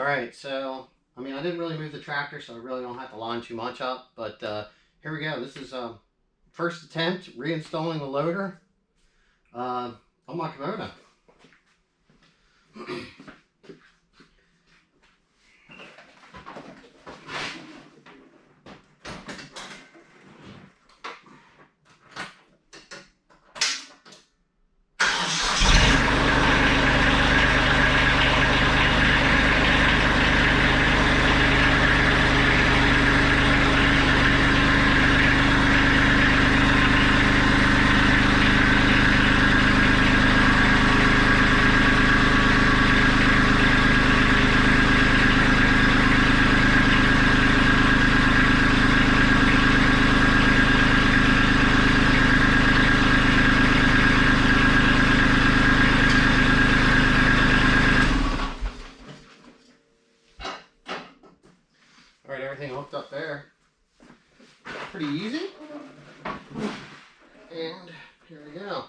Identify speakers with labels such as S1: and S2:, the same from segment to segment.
S1: Alright, so, I mean, I didn't really move the tractor, so I really don't have to line too much up, but here we go. This is first attempt reinstalling the loader on my Kubota. Alright, everything hooked up there. Pretty easy. And here we go.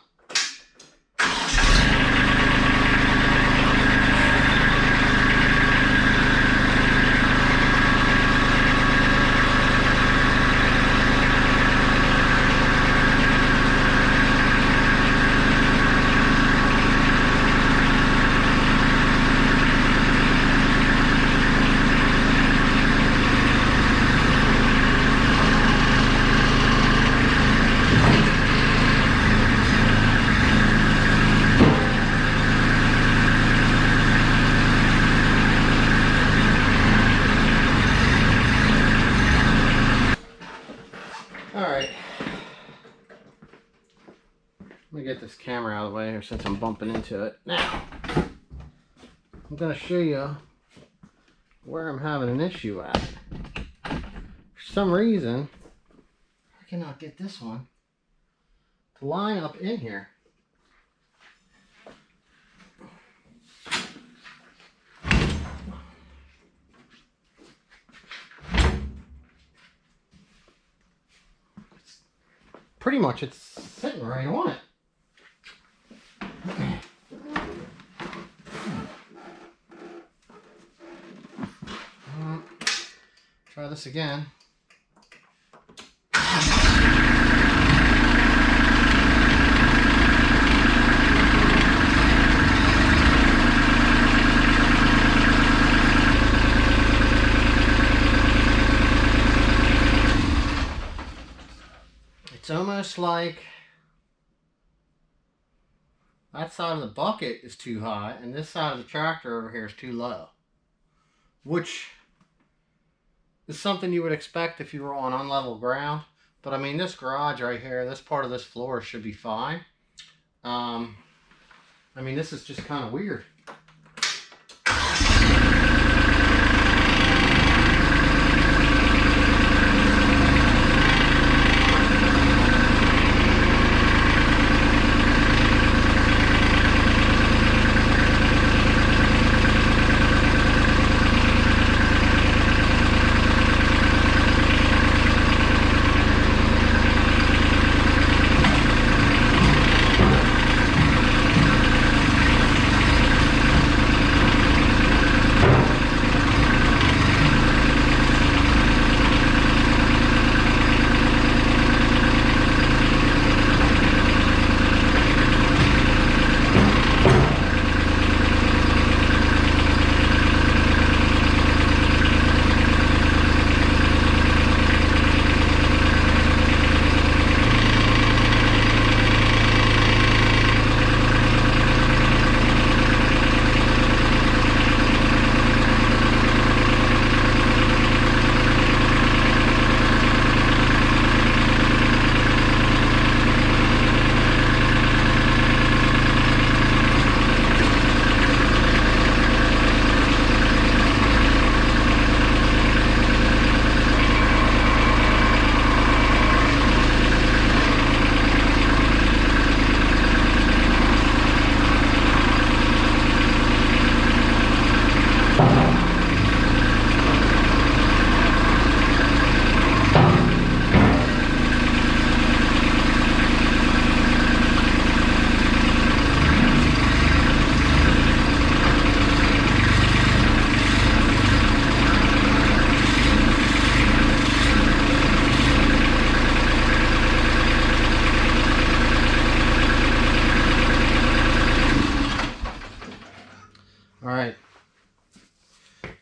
S1: Alright, let me get this camera out of the way here since I'm bumping into it. Now, I'm going to show you where I'm having an issue at. For some reason, I cannot get this one to line up in here. Pretty much it's sitting right on it. Try this again. It's almost like that side of the bucket is too high and this side of the tractor over here is too low, which is something you would expect if you were on unlevel ground. But I mean, this garage right here, this part of this floor should be fine. I mean, this is just kind of weird.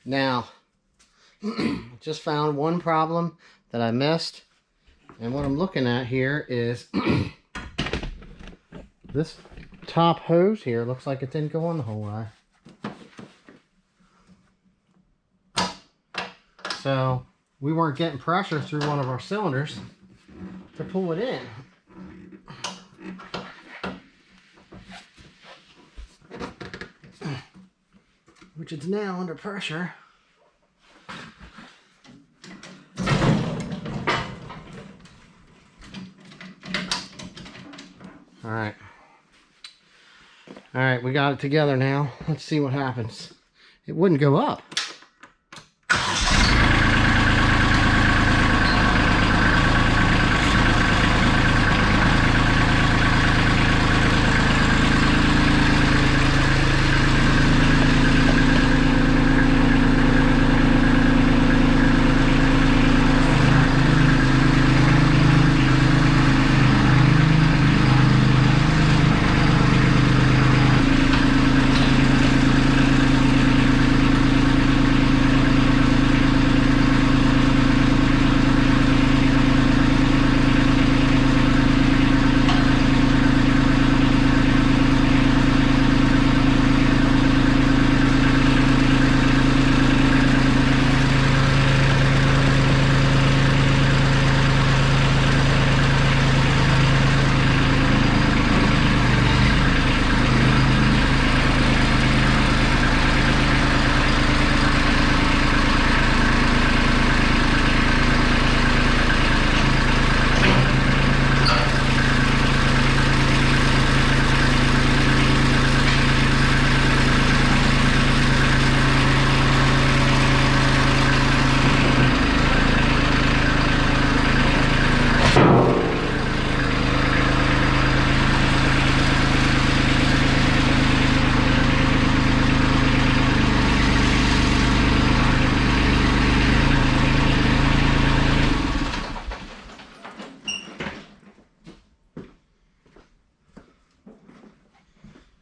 S1: Now, just found one problem that I missed, and what I'm looking at here is this top hose here looks like it didn't go on the whole way. So we weren't getting pressure through one of our cylinders to pull it in. Which is now under pressure. Alright. Alright, we got it together now. Let's see what happens. It wouldn't go up.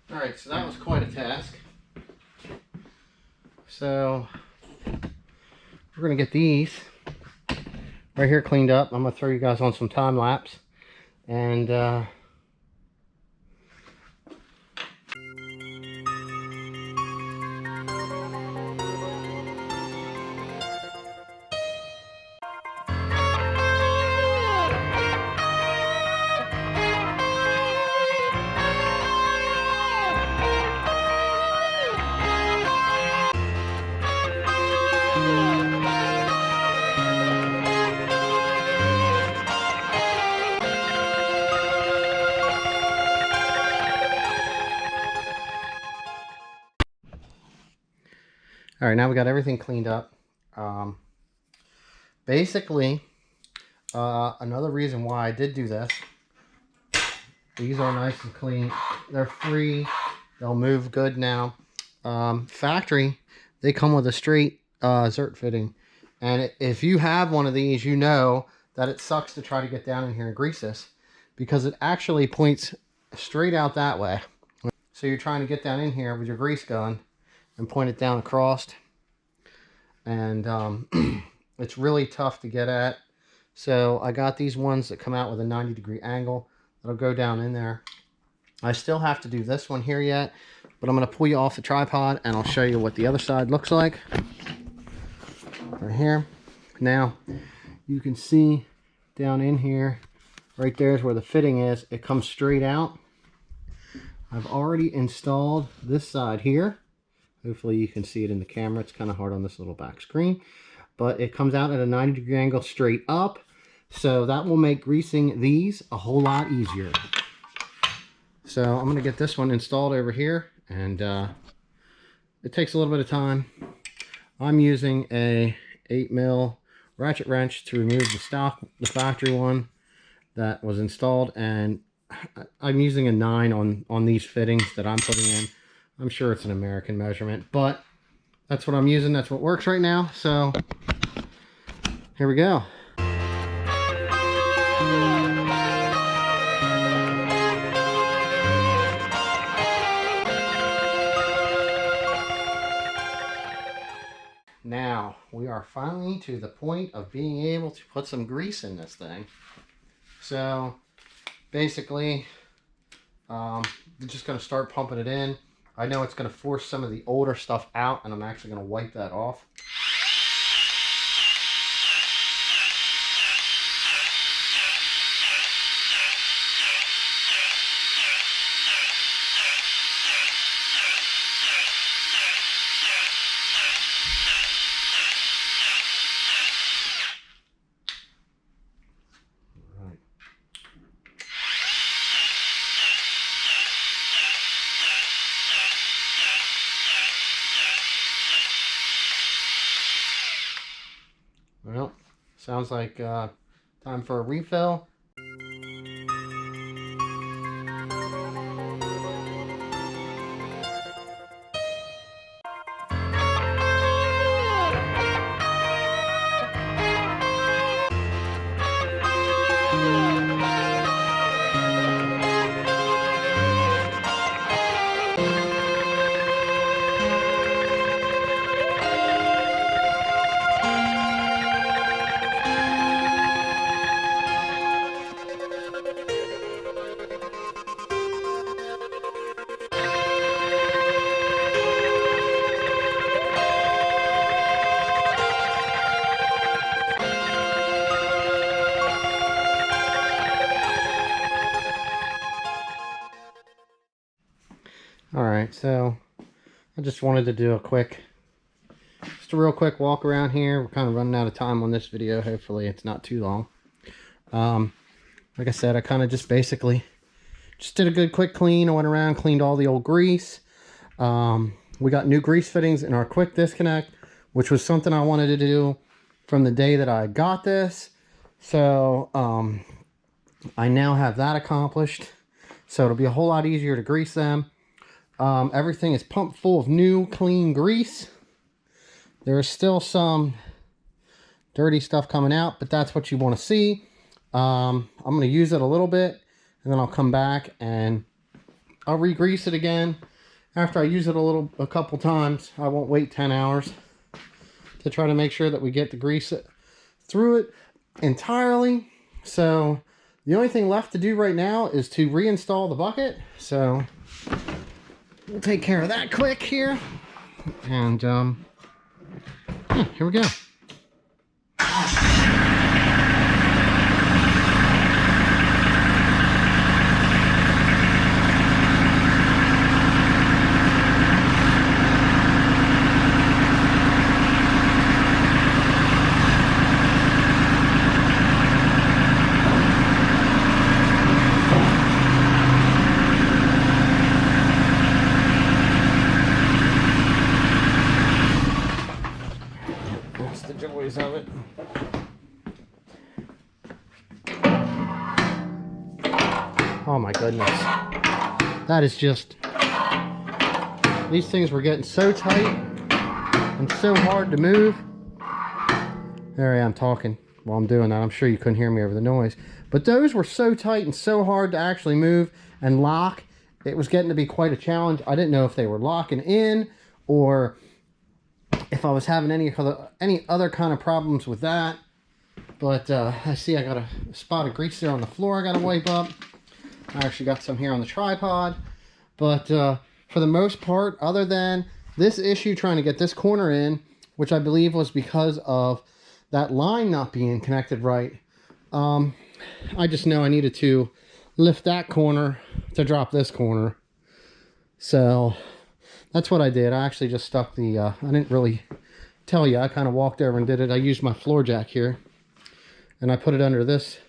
S1: Alright, so that was quite a task. So we're going to get these right here cleaned up. I'm going to throw you guys on some time lapse. And all right, now we got everything cleaned up. Basically, another reason why I did do this, these are nice and clean. They're free. They'll move good now. Factory, they come with a straight zert fitting. And if you have one of these, you know that it sucks to try to get down in here and grease this, because it actually points straight out that way. So you're trying to get down in here with your grease gun and point it down across, and it's really tough to get at. So I got these ones that come out with a 90-degree angle that'll go down in there. I still have to do this one here yet, but I'm going to pull you off the tripod and I'll show you what the other side looks like right here. Now you can see down in here, right there is where the fitting is. It comes straight out. I've already installed this side here. Hopefully you can see it in the camera. It's kind of hard on this little back screen, but it comes out at a 90-degree angle straight up. So that will make greasing these a whole lot easier. So I'm going to get this one installed over here, and it takes a little bit of time. I'm using a 8mm ratchet wrench to remove the factory one that was installed, and I'm using a 9 on these fittings that I'm putting in. I'm sure it's an American measurement, but that's what I'm using. That's what works right now. So here we go. now we are finally to the point of being able to put some grease in this thing. So basically, I'm just going to start pumping it in. I know it's going to force some of the older stuff out, and I'm actually going to wipe that off. Well, sounds like time for a refill. Alright, so I just wanted to do just a real quick walk around here. We're kind of running out of time on this video. Hopefully it's not too long. Like I said, I kind of just basically did a good quick clean. I went around, cleaned all the old grease. We got new grease fittings in our quick disconnect, which was something I wanted to do from the day that I got this. So I now have that accomplished. So it'll be a whole lot easier to grease them. Everything is pumped full of new clean grease. There is still some dirty stuff coming out, but that's what you want to see. I'm going to use it a little bit, and then I'll come back and I'll re-grease it again. After I use it a couple times, I won't wait 10 hours to try to make sure that we get the grease through it entirely. So the only thing left to do right now is to reinstall the bucket. So we'll take care of that quick here. And yeah, here we go. Joys of it. Oh my goodness, that is just, these things were getting so tight and so hard to move. There I am talking while I'm doing that. I'm sure you couldn't hear me over the noise, but those were so tight and so hard to actually move and lock. It was getting to be quite a challenge. I didn't know if they were locking in or if I was having any other kind of problems with that. But I see I got a spot of grease there on the floor I got to wipe up. I actually got some here on the tripod. But for the most part, other than this issue trying to get this corner in, which I believe was because of that line not being connected right, I just know I needed to lift that corner to drop this corner. So that's what I did. I actually just stuck the, I didn't really tell you, I kind of walked over and did it. I used my floor jack here, and I put it under this,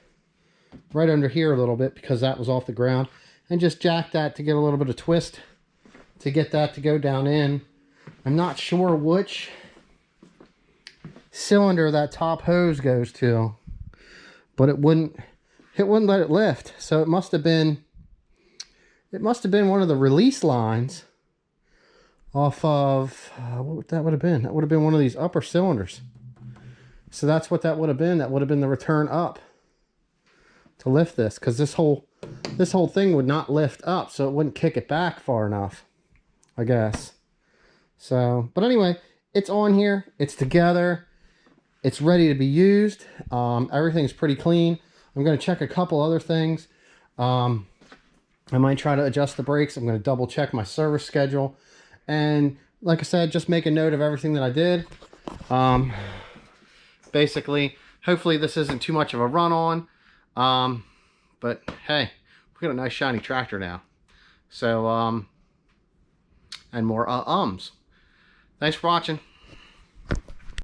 S1: right under here a little bit, because that was off the ground, and just jacked that to get a little bit of twist to get that to go down in. I'm not sure which cylinder that top hose goes to, but it wouldn't let it lift. So it must have been one of the release lines off of what that would have been. That would have been one of these upper cylinders. So that's what that would have been. That would have been the return up to lift this, because this whole thing would not lift up, so it wouldn't kick it back far enough, I guess. So, but anyway, it's on here, it's together, it's ready to be used. Everything's pretty clean. I'm going to check a couple other things. I might try to adjust the brakes. I'm going to double check my service schedule. And like I said, just make a note of everything that I did. Basically, hopefully this isn't too much of a run on. But hey, we got a nice shiny tractor now. So, and more ums. Thanks for watching.